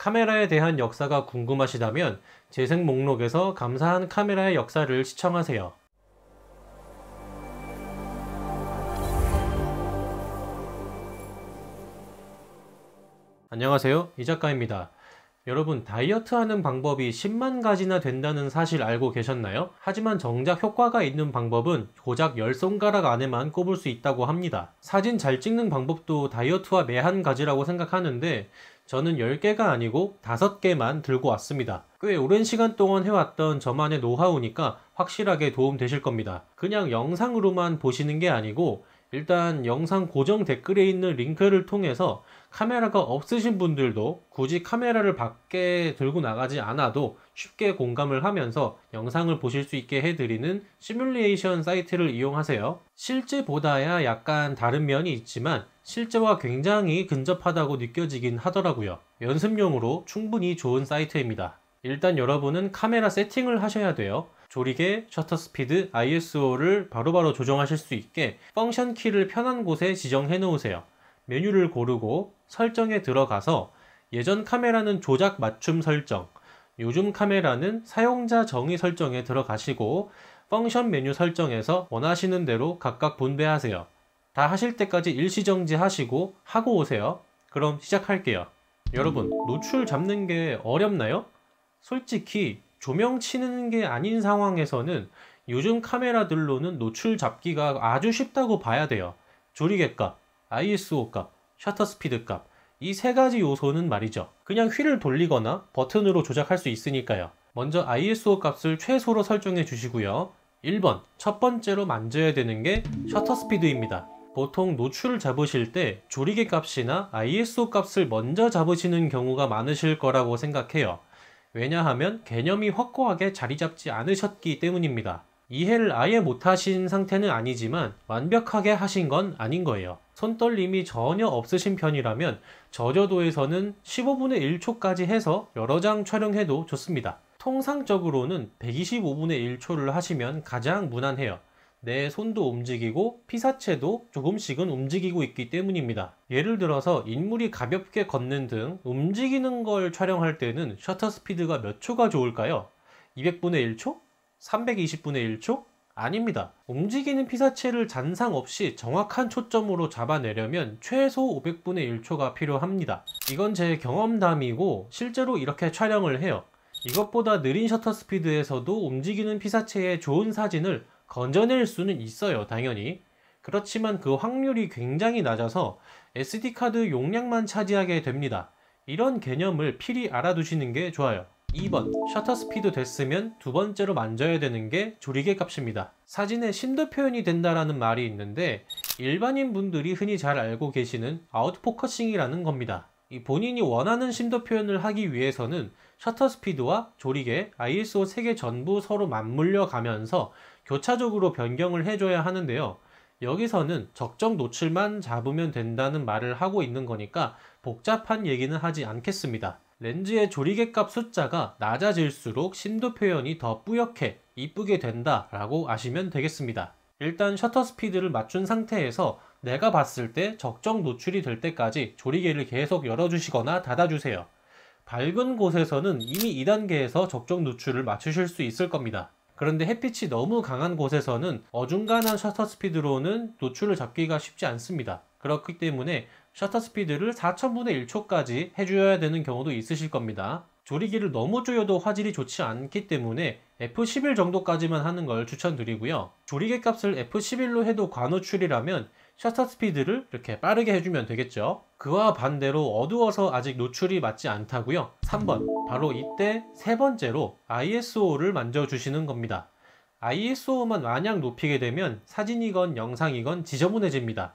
카메라에 대한 역사가 궁금하시다면 재생 목록에서 감사한 카메라의 역사를 시청하세요. 안녕하세요, 이 작가입니다. 여러분, 다이어트 하는 방법이 10만 가지나 된다는 사실 알고 계셨나요? 하지만 정작 효과가 있는 방법은 고작 10손가락 안에만 꼽을 수 있다고 합니다. 사진 잘 찍는 방법도 다이어트와 매한 가지라고 생각하는데 저는 10개가 아니고 5개만 들고 왔습니다. 꽤 오랜 시간 동안 해왔던 저만의 노하우니까 확실하게 도움 되실 겁니다. 그냥 영상으로만 보시는 게 아니고 일단 영상 고정 댓글에 있는 링크를 통해서 카메라가 없으신 분들도 굳이 카메라를 밖에 들고 나가지 않아도 쉽게 공감을 하면서 영상을 보실 수 있게 해드리는 시뮬레이션 사이트를 이용하세요. 실제보다야 약간 다른 면이 있지만 실제와 굉장히 근접하다고 느껴지긴 하더라고요. 연습용으로 충분히 좋은 사이트입니다. 일단 여러분은 카메라 세팅을 하셔야 돼요. 조리개, 셔터 스피드, ISO를 바로바로 조정하실 수 있게 펑션 키를 편한 곳에 지정해 놓으세요. 메뉴를 고르고 설정에 들어가서 예전 카메라는 조작 맞춤 설정, 요즘 카메라는 사용자 정의 설정에 들어가시고 펑션 메뉴 설정에서 원하시는 대로 각각 분배하세요. 다 하실 때까지 일시정지 하시고 하고 오세요. 그럼 시작할게요. 여러분, 노출 잡는 게 어렵나요? 솔직히 조명 치는 게 아닌 상황에서는 요즘 카메라들로는 노출 잡기가 아주 쉽다고 봐야 돼요. 조리개 값, ISO 값, 셔터 스피드 값, 이 세 가지 요소는 말이죠. 그냥 휠을 돌리거나 버튼으로 조작할 수 있으니까요. 먼저 ISO 값을 최소로 설정해 주시고요. 1번, 첫 번째로 만져야 되는 게 셔터 스피드입니다. 보통 노출을 잡으실 때 조리개 값이나 ISO 값을 먼저 잡으시는 경우가 많으실 거라고 생각해요. 왜냐하면 개념이 확고하게 자리 잡지 않으셨기 때문입니다. 이해를 아예 못하신 상태는 아니지만 완벽하게 하신 건 아닌 거예요. 손떨림이 전혀 없으신 편이라면 저조도에서는 15분의 1초까지 해서 여러 장 촬영해도 좋습니다. 통상적으로는 125분의 1초를 하시면 가장 무난해요. 내 손도 움직이고 피사체도 조금씩은 움직이고 있기 때문입니다. 예를 들어서 인물이 가볍게 걷는 등 움직이는 걸 촬영할 때는 셔터 스피드가 몇 초가 좋을까요? 200분의 1초? 320분의 1초? 아닙니다. 움직이는 피사체를 잔상 없이 정확한 초점으로 잡아내려면 최소 500분의 1초가 필요합니다. 이건 제 경험담이고 실제로 이렇게 촬영을 해요. 이것보다 느린 셔터 스피드에서도 움직이는 피사체의 좋은 사진을 건져낼 수는 있어요, 당연히. 그렇지만 그 확률이 굉장히 낮아서 SD카드 용량만 차지하게 됩니다. 이런 개념을 필히 알아두시는 게 좋아요. 2번, 셔터 스피드 됐으면 두 번째로 만져야 되는 게 조리개 값입니다. 사진에 심도 표현이 된다라는 말이 있는데 일반인 분들이 흔히 잘 알고 계시는 아웃포커싱이라는 겁니다. 본인이 원하는 심도 표현을 하기 위해서는 셔터 스피드와 조리개, ISO 3개 전부 서로 맞물려 가면서 교차적으로 변경을 해줘야 하는데요. 여기서는 적정 노출만 잡으면 된다는 말을 하고 있는 거니까 복잡한 얘기는 하지 않겠습니다. 렌즈의 조리개 값 숫자가 낮아질수록 심도 표현이 더 뿌옇게 이쁘게 된다라고 아시면 되겠습니다. 일단 셔터 스피드를 맞춘 상태에서 내가 봤을 때 적정 노출이 될 때까지 조리개를 계속 열어주시거나 닫아주세요. 밝은 곳에서는 이미 2단계에서 적정 노출을 맞추실 수 있을 겁니다. 그런데 햇빛이 너무 강한 곳에서는 어중간한 셔터 스피드로는 노출을 잡기가 쉽지 않습니다. 그렇기 때문에 셔터 스피드를 4000분의 1초까지 해줘야 되는 경우도 있으실 겁니다. 조리개를 너무 조여도 화질이 좋지 않기 때문에 F11 정도까지만 하는 걸 추천드리고요. 조리개 값을 F11로 해도 과노출이라면 셔터 스피드를 이렇게 빠르게 해주면 되겠죠. 그와 반대로 어두워서 아직 노출이 맞지 않다고요. 3번, 바로 이때 세 번째로 ISO를 만져주시는 겁니다. ISO만 마냥 높이게 되면 사진이건 영상이건 지저분해집니다.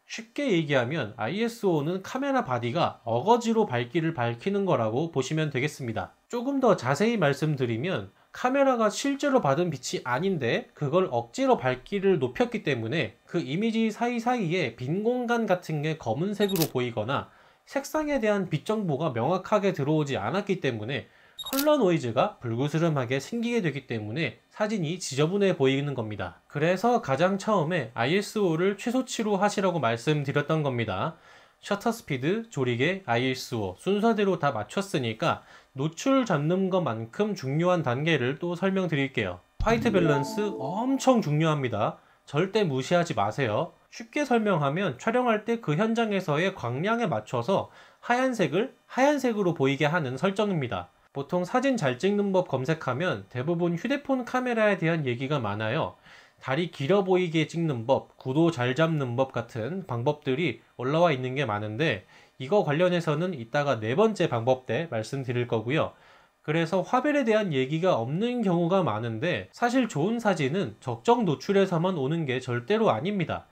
쉽게 얘기하면 ISO는 카메라 바디가 어거지로 밝기를 밝히는 거라고 보시면 되겠습니다. 조금 더 자세히 말씀드리면 카메라가 실제로 받은 빛이 아닌데 그걸 억지로 밝기를 높였기 때문에 그 이미지 사이사이에 빈 공간 같은 게 검은색으로 보이거나 색상에 대한 빛 정보가 명확하게 들어오지 않았기 때문에 컬러 노이즈가 불그스름하게 생기게 되기 때문에 사진이 지저분해 보이는 겁니다. 그래서 가장 처음에 ISO를 최소치로 하시라고 말씀드렸던 겁니다. 셔터 스피드, 조리개, ISO 순서대로 다 맞췄으니까 노출 잡는 것만큼 중요한 단계를 또 설명드릴게요. 화이트 밸런스 엄청 중요합니다. 절대 무시하지 마세요. 쉽게 설명하면 촬영할 때 그 현장에서의 광량에 맞춰서 하얀색을 하얀색으로 보이게 하는 설정입니다. 보통 사진 잘 찍는 법 검색하면 대부분 휴대폰 카메라에 대한 얘기가 많아요. 다리 길어 보이게 찍는 법, 구도 잘 잡는 법 같은 방법들이 올라와 있는 게 많은데 이거 관련해서는 이따가 네 번째 방법 때 말씀드릴 거고요. 그래서 화벨에 대한 얘기가 없는 경우가 많은데 사실 좋은 사진은 적정 노출에서만 오는 게 절대로 아닙니다.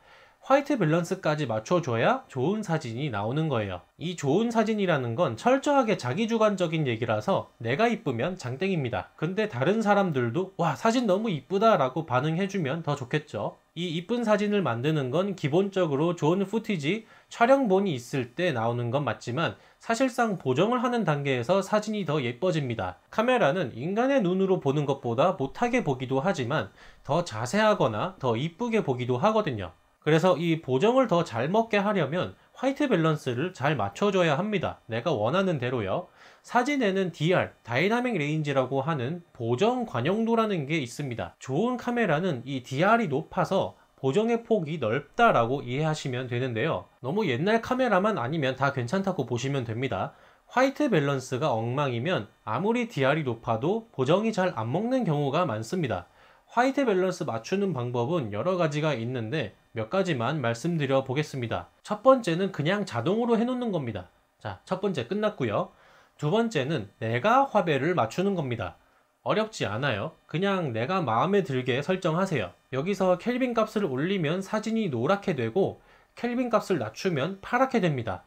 화이트 밸런스까지 맞춰줘야 좋은 사진이 나오는 거예요. 이 좋은 사진이라는 건 철저하게 자기주관적인 얘기라서 내가 이쁘면 장땡입니다. 근데 다른 사람들도 와 사진 너무 이쁘다 라고 반응해주면 더 좋겠죠. 이 이쁜 사진을 만드는 건 기본적으로 좋은 후티지, 촬영본이 있을 때 나오는 건 맞지만 사실상 보정을 하는 단계에서 사진이 더 예뻐집니다. 카메라는 인간의 눈으로 보는 것보다 못하게 보기도 하지만 더 자세하거나 더 이쁘게 보기도 하거든요. 그래서 이 보정을 더 잘 먹게 하려면 화이트 밸런스를 잘 맞춰줘야 합니다. 내가 원하는 대로요. 사진에는 DR, 다이나믹 레인지라고 하는 보정 관용도라는 게 있습니다. 좋은 카메라는 이 DR이 높아서 보정의 폭이 넓다라고 이해하시면 되는데요. 너무 옛날 카메라만 아니면 다 괜찮다고 보시면 됩니다. 화이트 밸런스가 엉망이면 아무리 DR이 높아도 보정이 잘 안 먹는 경우가 많습니다. 화이트 밸런스 맞추는 방법은 여러 가지가 있는데 몇 가지만 말씀드려 보겠습니다. 첫 번째는 그냥 자동으로 해놓는 겁니다. 자, 첫 번째 끝났고요. 두 번째는 내가 화벨을 맞추는 겁니다. 어렵지 않아요. 그냥 내가 마음에 들게 설정하세요. 여기서 켈빈 값을 올리면 사진이 노랗게 되고 켈빈 값을 낮추면 파랗게 됩니다.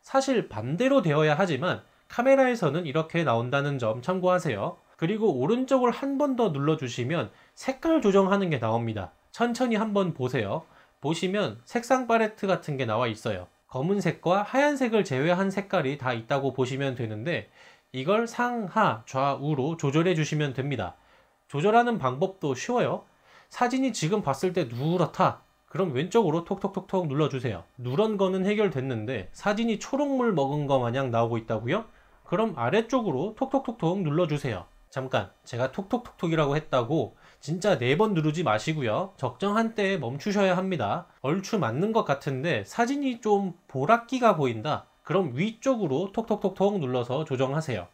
사실 반대로 되어야 하지만 카메라에서는 이렇게 나온다는 점 참고하세요. 그리고 오른쪽을 한 번 더 눌러주시면 색깔 조정하는 게 나옵니다. 천천히 한번 보세요. 보시면 색상 팔레트 같은 게 나와 있어요. 검은색과 하얀색을 제외한 색깔이 다 있다고 보시면 되는데 이걸 상하 좌우로 조절해 주시면 됩니다. 조절하는 방법도 쉬워요. 사진이 지금 봤을 때 누렇다. 그럼 왼쪽으로 톡톡톡톡 눌러주세요. 누런 거는 해결됐는데 사진이 초록물 먹은 거 마냥 나오고 있다고요? 그럼 아래쪽으로 톡톡톡톡 눌러주세요. 잠깐, 제가 톡톡톡톡이라고 했다고 진짜 4번 누르지 마시고요. 적정한 때에 멈추셔야 합니다. 얼추 맞는 것 같은데 사진이 좀 보랏기가 보인다. 그럼 위쪽으로 톡톡톡톡 눌러서 조정하세요.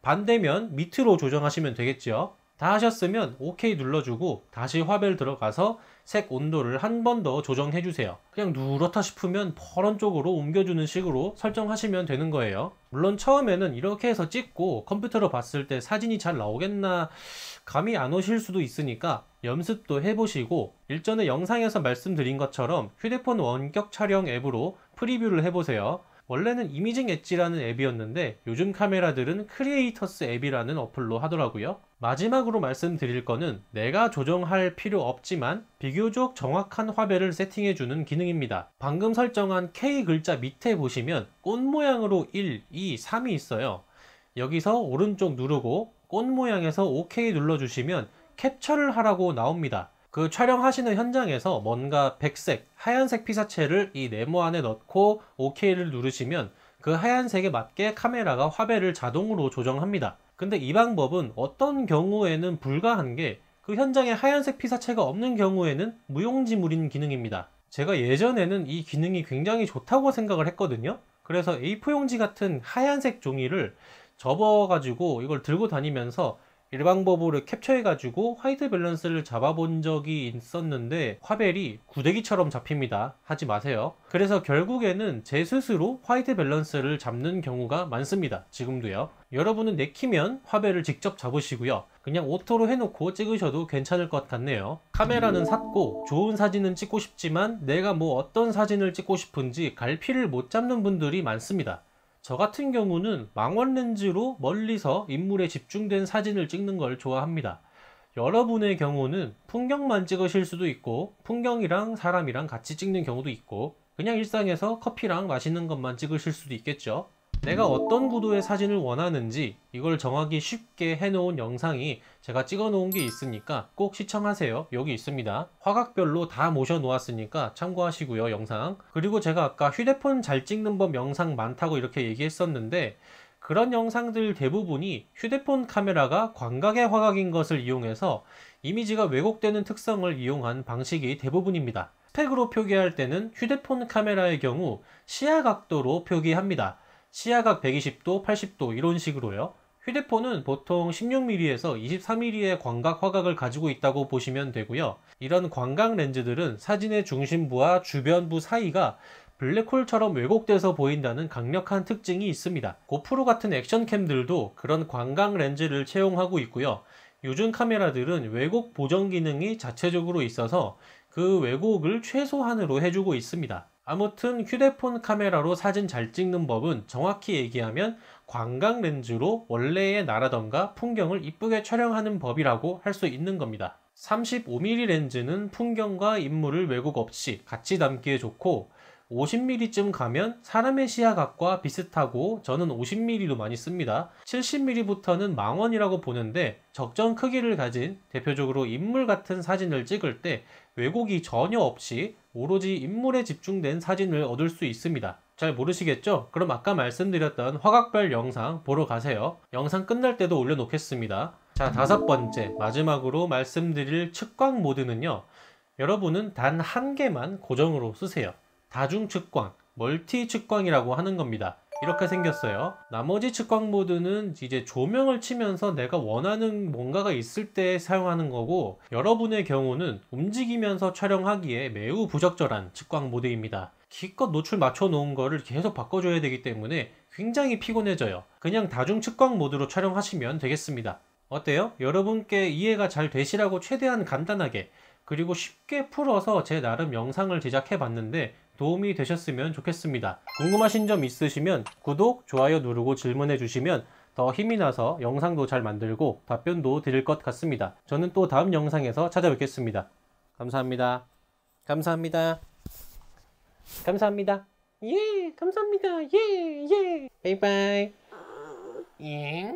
반대면 밑으로 조정하시면 되겠죠. 다 하셨으면 OK 눌러주고 다시 화벨 들어가서 색 온도를 한 번 더 조정해 주세요. 그냥 누렇다 싶으면 퍼런 쪽으로 옮겨주는 식으로 설정하시면 되는 거예요. 물론 처음에는 이렇게 해서 찍고 컴퓨터로 봤을 때 사진이 잘 나오겠나 감이 안 오실 수도 있으니까 연습도 해보시고 일전에 영상에서 말씀드린 것처럼 휴대폰 원격 촬영 앱으로 프리뷰를 해보세요. 원래는 이미징 엣지라는 앱이었는데 요즘 카메라들은 크리에이터스 앱이라는 어플로 하더라고요. 마지막으로 말씀드릴 거는 내가 조정할 필요 없지만 비교적 정확한 화벨을 세팅해주는 기능입니다. 방금 설정한 K 글자 밑에 보시면 꽃 모양으로 1, 2, 3이 있어요. 여기서 오른쪽 누르고 꽃 모양에서 OK 눌러주시면 캡처를 하라고 나옵니다. 그 촬영하시는 현장에서 뭔가 백색, 하얀색 피사체를 이 네모 안에 넣고 OK를 누르시면 그 하얀색에 맞게 카메라가 화벨을 자동으로 조정합니다. 근데 이 방법은 어떤 경우에는 불가한 게 그 현장에 하얀색 피사체가 없는 경우에는 무용지물인 기능입니다. 제가 예전에는 이 기능이 굉장히 좋다고 생각을 했거든요. 그래서 A4용지 같은 하얀색 종이를 접어가지고 이걸 들고 다니면서 이 방법으로 캡처해가지고 화이트 밸런스를 잡아본 적이 있었는데 화벨이 구데기처럼 잡힙니다. 하지 마세요. 그래서 결국에는 제 스스로 화이트 밸런스를 잡는 경우가 많습니다. 지금도요. 여러분은 내키면 화벨을 직접 잡으시고요. 그냥 오토로 해놓고 찍으셔도 괜찮을 것 같네요. 카메라는 샀고 좋은 사진은 찍고 싶지만 내가 뭐 어떤 사진을 찍고 싶은지 갈피를 못 잡는 분들이 많습니다. 저 같은 경우는 망원 렌즈로 멀리서 인물에 집중된 사진을 찍는 걸 좋아합니다. 여러분의 경우는 풍경만 찍으실 수도 있고 풍경이랑 사람이랑 같이 찍는 경우도 있고 그냥 일상에서 커피랑 맛있는 것만 찍으실 수도 있겠죠. 내가 어떤 구도의 사진을 원하는지 이걸 정하기 쉽게 해놓은 영상이 제가 찍어 놓은 게 있으니까 꼭 시청하세요. 여기 있습니다. 화각별로 다 모셔 놓았으니까 참고하시고요, 영상. 그리고 제가 아까 휴대폰 잘 찍는 법 영상 많다고 이렇게 얘기했었는데, 그런 영상들 대부분이 휴대폰 카메라가 광각의 화각인 것을 이용해서 이미지가 왜곡되는 특성을 이용한 방식이 대부분입니다. 스펙으로 표기할 때는 휴대폰 카메라의 경우 시야 각도로 표기합니다. 시야각 120도, 80도 이런 식으로요. 휴대폰은 보통 16mm에서 24mm의 광각 화각을 가지고 있다고 보시면 되고요. 이런 광각 렌즈들은 사진의 중심부와 주변부 사이가 블랙홀처럼 왜곡돼서 보인다는 강력한 특징이 있습니다. 고프로 같은 액션캠들도 그런 광각 렌즈를 채용하고 있고요. 요즘 카메라들은 왜곡 보정 기능이 자체적으로 있어서 그 왜곡을 최소한으로 해주고 있습니다. 아무튼 휴대폰 카메라로 사진 잘 찍는 법은 정확히 얘기하면 광각 렌즈로 원래의 나라던가 풍경을 이쁘게 촬영하는 법이라고 할 수 있는 겁니다. 35mm 렌즈는 풍경과 인물을 왜곡 없이 같이 담기에 좋고, 50mm쯤 가면 사람의 시야각과 비슷하고 저는 50mm로 많이 씁니다. 70mm부터는 망원이라고 보는데, 적정 크기를 가진 대표적으로 인물 같은 사진을 찍을 때 왜곡이 전혀 없이 오로지 인물에 집중된 사진을 얻을 수 있습니다. 잘 모르시겠죠? 그럼 아까 말씀드렸던 화각별 영상 보러 가세요. 영상 끝날 때도 올려놓겠습니다. 자, 5번째 마지막으로 말씀드릴 측광 모드는요, 여러분은 단 한 개만 고정으로 쓰세요. 다중 측광, 멀티 측광이라고 하는 겁니다. 이렇게 생겼어요. 나머지 측광 모드는 이제 조명을 치면서 내가 원하는 뭔가가 있을 때 사용하는 거고, 여러분의 경우는 움직이면서 촬영하기에 매우 부적절한 측광 모드입니다. 기껏 노출 맞춰 놓은 거를 계속 바꿔줘야 되기 때문에 굉장히 피곤해져요. 그냥 다중 측광 모드로 촬영하시면 되겠습니다. 어때요? 여러분께 이해가 잘 되시라고 최대한 간단하게 그리고 쉽게 풀어서 제 나름 영상을 제작해 봤는데 도움이 되셨으면 좋겠습니다. 궁금하신 점 있으시면 구독, 좋아요 누르고 질문해 주시면 더 힘이 나서 영상도 잘 만들고 답변도 드릴 것 같습니다. 저는 또 다음 영상에서 찾아뵙겠습니다. 감사합니다. 감사합니다. 감사합니다. 예, 감사합니다. 예, 예. 바이바이. 예.